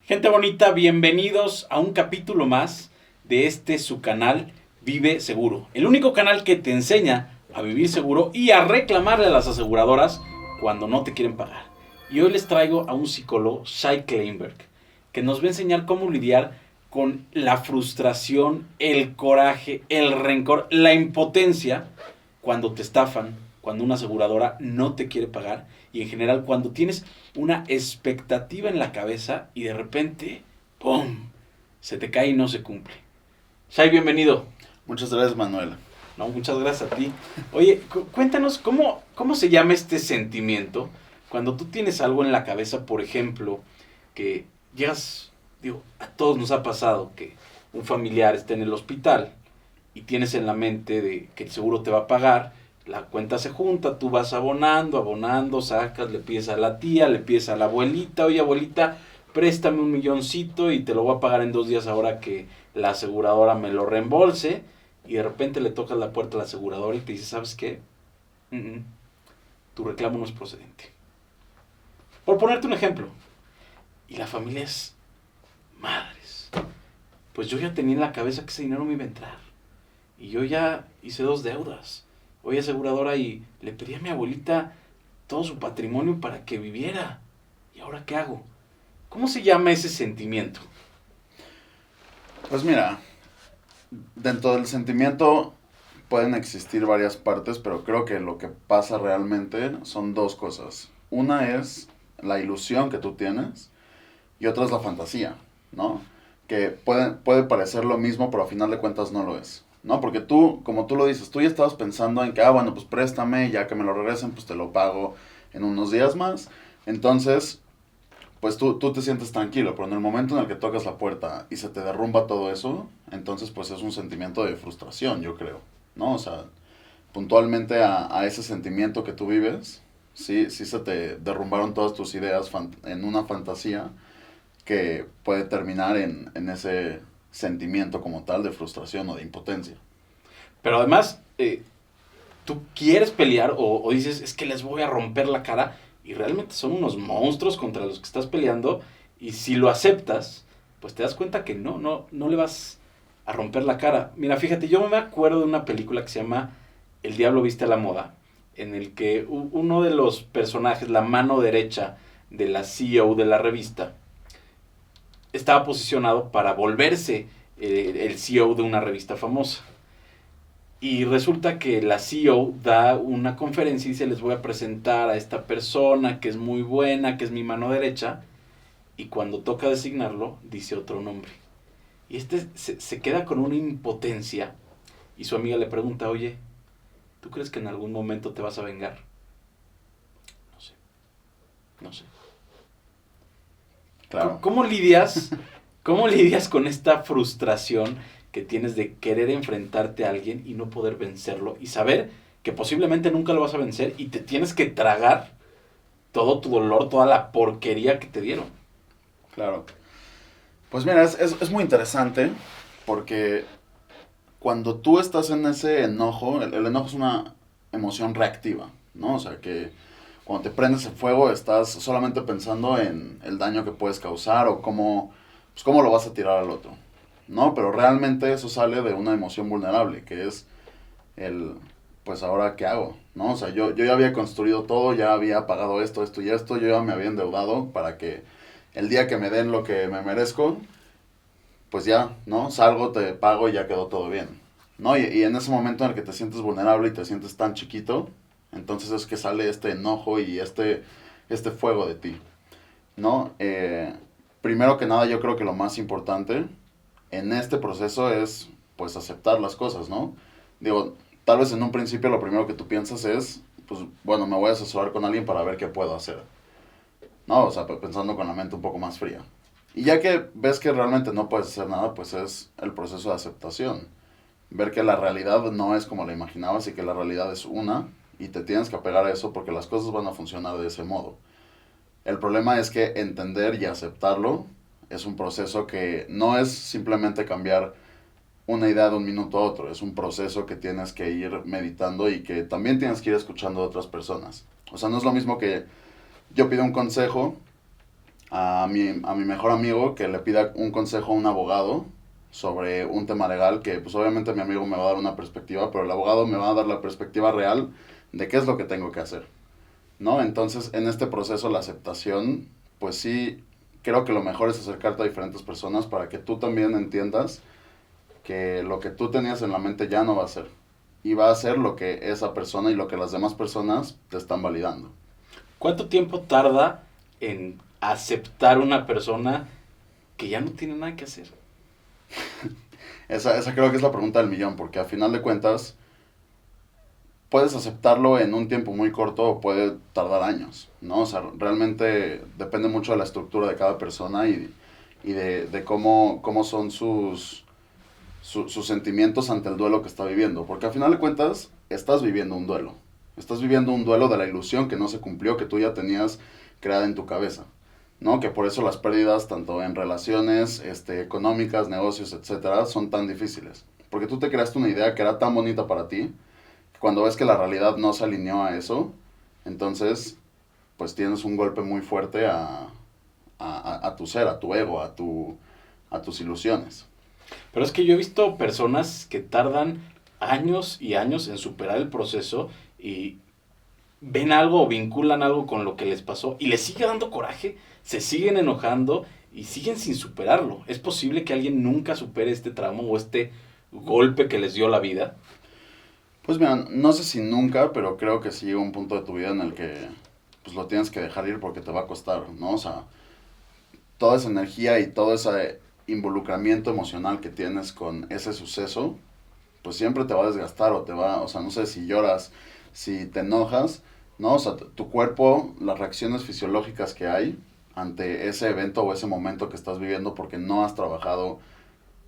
Gente bonita, bienvenidos a un capítulo más de su canal Vive Seguro. El único canal que te enseña a vivir seguro y a reclamarle a las aseguradoras cuando no te quieren pagar. Y hoy les traigo a un psicólogo, Shai Kleinberg, que nos va a enseñar cómo lidiar con la frustración, el coraje, el rencor, la impotencia cuando te estafan, cuando una aseguradora no te quiere pagar y en general cuando tienes una expectativa en la cabeza y de repente, ¡pum!, se te cae y no se cumple. Shai, bienvenido. Muchas gracias, Manuela. No, muchas gracias a ti. Oye, cuéntanos cómo se llama este sentimiento cuando tú tienes algo en la cabeza, por ejemplo, que llegas, digo, a todos nos ha pasado que un familiar está en el hospital y tienes en la mente de que el seguro te va a pagar, la cuenta se junta, tú vas abonando, sacas, le pides a la tía, le pides a la abuelita, oye abuelita, préstame 1,000,000 y te lo voy a pagar en 2 días ahora que la aseguradora me lo reembolse, y de repente le tocas la puerta a la aseguradora y te dice, ¿sabes qué? Tu reclamo no es procedente. Por ponerte un ejemplo, y la familia es, madres, pues yo ya tenía en la cabeza que ese dinero me iba a entrar, y yo ya hice 2 deudas. Oye, aseguradora, y le pedí a mi abuelita todo su patrimonio para que viviera. ¿Y ahora qué hago? ¿Cómo se llama ese sentimiento? Pues mira, dentro del sentimiento pueden existir varias partes, pero creo que lo que pasa realmente son dos cosas. Una es la ilusión que tú tienes y otra es la fantasía, ¿no? Que puede parecer lo mismo, pero a final de cuentas no lo es, ¿no? Porque tú, como tú lo dices, tú ya estabas pensando en que, bueno, pues préstame, ya que me lo regresen, pues te lo pago en unos días más. Entonces, pues tú te sientes tranquilo, pero en el momento en el que tocas la puerta y se te derrumba todo eso, entonces pues es un sentimiento de frustración, yo creo, ¿no? O sea, puntualmente a ese sentimiento que tú vives, sí se te derrumbaron todas tus ideas en una fantasía que puede terminar en ese sentimiento como tal de frustración o de impotencia. Pero además, tú quieres pelear o dices, es que les voy a romper la cara, y realmente son unos monstruos contra los que estás peleando, y si lo aceptas, pues te das cuenta que no le vas a romper la cara. Mira, fíjate, yo me acuerdo de una película que se llama El Diablo Viste a la Moda, en el que uno de los personajes, la mano derecha de la CEO de la revista, estaba posicionado para volverse el CEO de una revista famosa. Y resulta que la CEO da una conferencia y dice, les voy a presentar a esta persona que es muy buena, que es mi mano derecha. Y cuando toca designarlo, dice otro nombre. Y se queda con una impotencia. Y su amiga le pregunta, oye, ¿tú crees que en algún momento te vas a vengar? No sé. Claro. ¿Cómo lidias con esta frustración que tienes de querer enfrentarte a alguien y no poder vencerlo y saber que posiblemente nunca lo vas a vencer y te tienes que tragar todo tu dolor, toda la porquería que te dieron? Claro. Pues mira, es muy interesante porque cuando tú estás en ese enojo, el enojo es una emoción reactiva, ¿no? O sea que cuando te prendes el fuego estás solamente pensando en el daño que puedes causar o pues cómo lo vas a tirar al otro, ¿no? Pero realmente eso sale de una emoción vulnerable, que es el, pues ahora qué hago, ¿no? O sea, yo ya había construido todo, ya había pagado esto y esto, yo ya me había endeudado para que el día que me den lo que me merezco, pues ya, ¿no? Salgo, te pago y ya quedó todo bien, ¿no? Y en ese momento en el que te sientes vulnerable y te sientes tan chiquito, entonces es que sale este enojo y este fuego de ti, ¿no? Primero que nada, yo creo que lo más importante en este proceso es, pues, aceptar las cosas, ¿no? Digo, tal vez en un principio lo primero que tú piensas es, pues, bueno, me voy a asesorar con alguien para ver qué puedo hacer, ¿no? O sea, pensando con la mente un poco más fría. Y ya que ves que realmente no puedes hacer nada, pues es el proceso de aceptación. Ver que la realidad no es como la imaginabas y que la realidad es una y te tienes que apegar a eso porque las cosas van a funcionar de ese modo. El problema es que entender y aceptarlo es un proceso que no es simplemente cambiar una idea de un minuto a otro, es un proceso que tienes que ir meditando y que también tienes que ir escuchando a otras personas. O sea, no es lo mismo que yo pido un consejo a mi mejor amigo que le pida un consejo a un abogado sobre un tema legal que pues obviamente mi amigo me va a dar una perspectiva, pero el abogado me va a dar la perspectiva real de qué es lo que tengo que hacer, ¿no? Entonces, en este proceso, la aceptación, pues sí, creo que lo mejor es acercarte a diferentes personas para que tú también entiendas que lo que tú tenías en la mente ya no va a ser. Y va a ser lo que esa persona y lo que las demás personas te están validando. ¿Cuánto tiempo tarda en aceptar una persona que ya no tiene nada que hacer? Esa creo que es la pregunta del millón, porque a final de cuentas puedes aceptarlo en un tiempo muy corto o puede tardar años, ¿no? O sea, realmente depende mucho de la estructura de cada persona y de cómo son sus sentimientos ante el duelo que está viviendo. Porque al final de cuentas, estás viviendo un duelo. Estás viviendo un duelo de la ilusión que no se cumplió, que tú ya tenías creada en tu cabeza, ¿no? Que por eso las pérdidas, tanto en relaciones económicas, negocios, etcétera, son tan difíciles. Porque tú te creaste una idea que era tan bonita para ti, que cuando ves que la realidad no se alineó a eso, entonces, pues tienes un golpe muy fuerte a tu ser, a tu ego, a tus ilusiones. Pero es que yo he visto personas que tardan años y años en superar el proceso y ven algo o vinculan algo con lo que les pasó y les sigue dando coraje, se siguen enojando y siguen sin superarlo. ¿Es posible que alguien nunca supere este trauma o este golpe que les dio la vida? Pues mira, no sé si nunca, pero creo que sí llega un punto de tu vida en el que pues lo tienes que dejar ir porque te va a costar, ¿no? O sea, toda esa energía y todo ese involucramiento emocional que tienes con ese suceso, pues siempre te va a desgastar o te va, o sea, no sé si lloras, si te enojas, ¿no? O sea, tu cuerpo, las reacciones fisiológicas que hay ante ese evento o ese momento que estás viviendo porque no has trabajado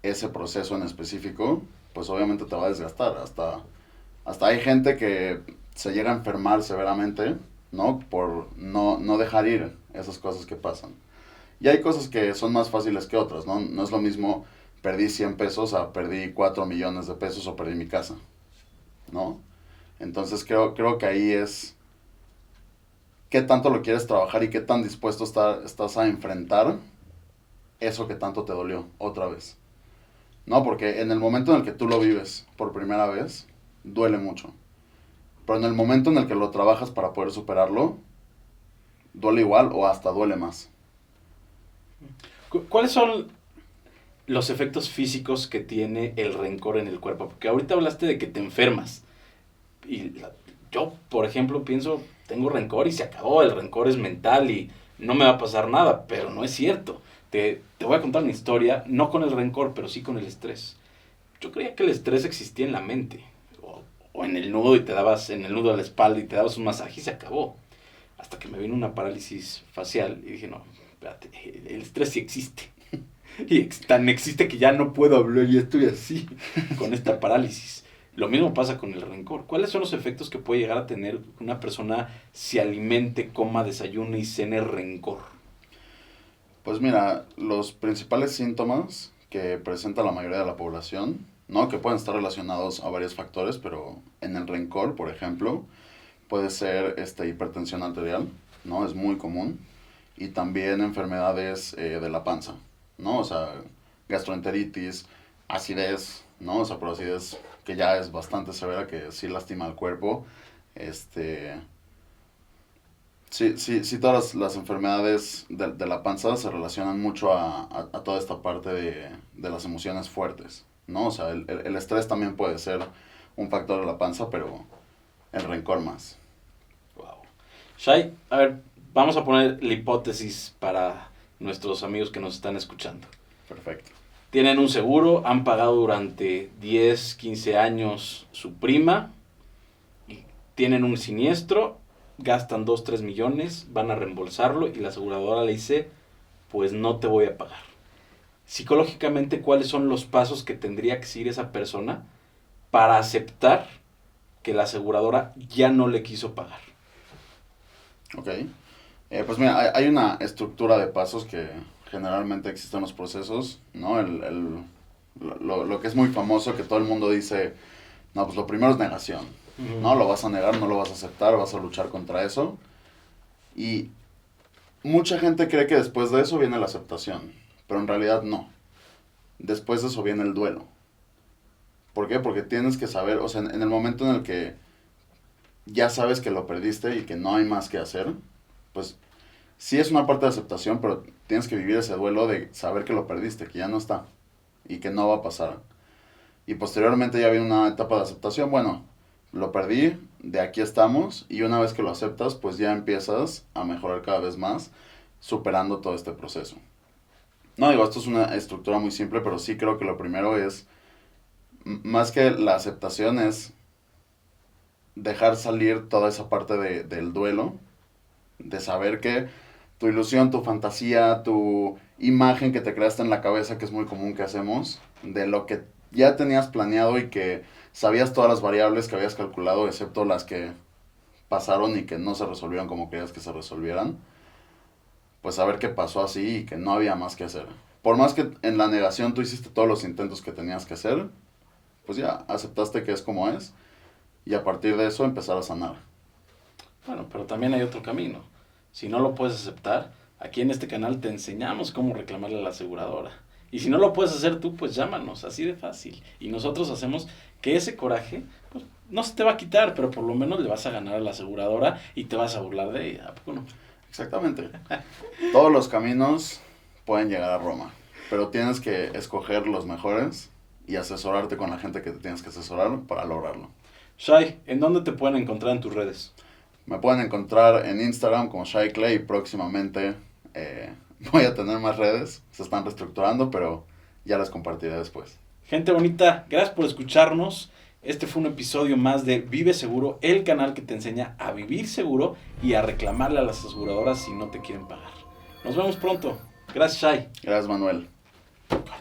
ese proceso en específico, pues obviamente te va a desgastar. Hasta hay gente que se llega a enfermar severamente, ¿no? Por no dejar ir esas cosas que pasan. Y hay cosas que son más fáciles que otras, ¿no? No es lo mismo perdí 100 pesos a perdí 4 millones de pesos o perdí mi casa, ¿no? Entonces creo que ahí es qué tanto lo quieres trabajar y qué tan dispuesto estás a enfrentar eso que tanto te dolió otra vez. No, porque en el momento en el que tú lo vives por primera vez, duele mucho. Pero en el momento en el que lo trabajas para poder superarlo, duele igual o hasta duele más. ¿Cuáles son los efectos físicos que tiene el rencor en el cuerpo? Porque ahorita hablaste de que te enfermas. Y yo, por ejemplo, pienso, tengo rencor y se acabó, el rencor es mental y no me va a pasar nada, pero no es cierto. Te voy a contar una historia, no con el rencor, pero sí con el estrés. Yo creía que el estrés existía en la mente, o en el nudo y te dabas, en el nudo de la espalda y te dabas un masaje y se acabó. Hasta que me vino una parálisis facial y dije, no, espérate, el estrés sí existe. Y tan existe que ya no puedo hablar y estoy así, con esta parálisis. Lo mismo pasa con el rencor. ¿Cuáles son los efectos que puede llegar a tener una persona si alimente, coma, desayune y cene rencor? Pues mira, los principales síntomas que presenta la mayoría de la población, ¿no? Que pueden estar relacionados a varios factores, pero en el rencor, por ejemplo, puede ser hipertensión arterial, ¿no? Es muy común. Y también enfermedades de la panza, ¿no? O sea, gastroenteritis, acidez, ¿no? O sea, pero acidez que ya es bastante severa, que sí lastima al cuerpo. Este, sí, todas las enfermedades de la panza se relacionan mucho a toda esta parte de las emociones fuertes, ¿no? O sea, el estrés también puede ser un factor de la panza, pero el rencor más. Wow. Shai, a ver, vamos a poner la hipótesis para nuestros amigos que nos están escuchando. Perfecto. Tienen un seguro, han pagado durante 10, 15 años su prima, y tienen un siniestro, gastan 2, 3 millones, van a reembolsarlo y la aseguradora le dice, pues no te voy a pagar. Psicológicamente, ¿cuáles son los pasos que tendría que seguir esa persona para aceptar que la aseguradora ya no le quiso pagar? Ok. Pues mira, hay una estructura de pasos que generalmente existen en los procesos, ¿no? Lo que es muy famoso, que todo el mundo dice, no, pues lo primero es negación, ¿no? Lo vas a negar, no lo vas a aceptar, vas a luchar contra eso. Y mucha gente cree que después de eso viene la aceptación, pero en realidad no. Después de eso viene el duelo. ¿Por qué? Porque tienes que saber, o sea, en el momento en el que ya sabes que lo perdiste y que no hay más que hacer, pues sí es una parte de aceptación, pero tienes que vivir ese duelo de saber que lo perdiste, que ya no está y que no va a pasar. Y posteriormente ya viene una etapa de aceptación, bueno, lo perdí, de aquí estamos, y una vez que lo aceptas, pues ya empiezas a mejorar cada vez más, superando todo este proceso. No digo, esto es una estructura muy simple, pero sí creo que lo primero es, más que la aceptación, es dejar salir toda esa parte del duelo, de saber que tu ilusión, tu fantasía, tu imagen que te creaste en la cabeza, que es muy común que hacemos, de lo que ya tenías planeado y que sabías todas las variables que habías calculado, excepto las que pasaron y que no se resolvieron como querías que se resolvieran, pues saber que pasó así y que no había más que hacer. Por más que en la negación tú hiciste todos los intentos que tenías que hacer, pues ya aceptaste que es como es y a partir de eso empezar a sanar. Bueno, pero también hay otro camino. Si no lo puedes aceptar, aquí en este canal te enseñamos cómo reclamarle a la aseguradora. Y si no lo puedes hacer tú, pues llámanos, así de fácil. Y nosotros hacemos que ese coraje, pues, no se te va a quitar, pero por lo menos le vas a ganar a la aseguradora y te vas a burlar de ella. ¿A poco no? Exactamente. Todos los caminos pueden llegar a Roma, pero tienes que escoger los mejores y asesorarte con la gente que te tienes que asesorar para lograrlo. Shai, ¿en dónde te pueden encontrar en tus redes? Me pueden encontrar en Instagram como Shai Clay y próximamente voy a tener más redes. Se están reestructurando, pero ya las compartiré después. Gente bonita, gracias por escucharnos. Este fue un episodio más de Vive Seguro, el canal que te enseña a vivir seguro y a reclamarle a las aseguradoras si no te quieren pagar. Nos vemos pronto. Gracias, Shai. Gracias, Manuel. Corta.